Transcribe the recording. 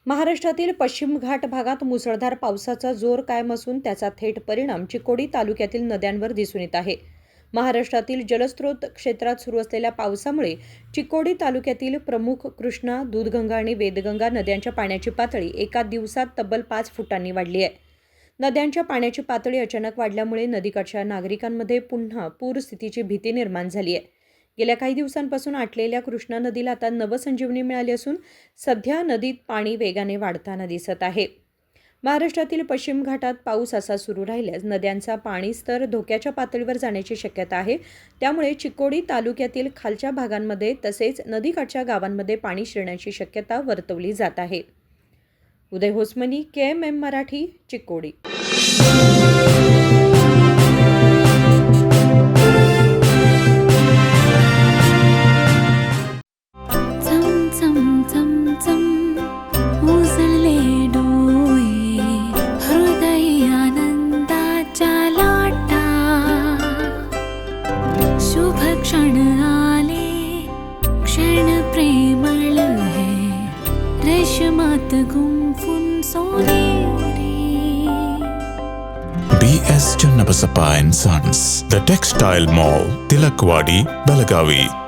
महाराष्ट्रातील पश्चिम घाट भागात मुसळधार पावसाचा जोर कायम असून त्याचा थेट परिणाम चिकोडी तालुक्यातील नद्यांवर दिसून येत आहे. महाराष्ट्रातील जलस्रोत क्षेत्रात सुरू असलेल्या पावसामुळे चिकोडी तालुक्यातील प्रमुख कृष्णा, दूधगंगा आणि वेदगंगा नद्यांच्या पाण्याची पातळी एका दिवसात तब्बल 5 फुटांनी वाढली आहे. नद्यांच्या पाण्याची पातळी अचानक वाढल्यामुळे नदीकाठच्या नागरिकांमध्ये पुन्हा पूरस्थितीची भीती निर्माण झाली आहे. गेल्या काही दिवसांपासून आटलेल्या कृष्णा नदीला आता नवसंजीवनी मिळाली असून सध्या नदीत पाणी वेगाने वाढताना दिसत आहे. महाराष्ट्रातील पश्चिम घाटात पाऊस असा सुरू राहिल्यास नद्यांचा पाणी स्तर धोक्याच्या पातळीवर जाण्याची शक्यता आहे. त्यामुळे चिकोडी तालुक्यातील खालच्या भागांमध्ये तसेच नदीकाठच्या गावांमध्ये पाणी शिरण्याची शक्यता वर्तवली जात आहे. उदय होसमनी, KMM मराठी, चिकोडी. क्षण आले, क्षण प्रेमळ है, रेशमात गुंफून सोनेरी. BS Channabasappa and Sons, The Textile Mall, Tilakvadi, Belagavi.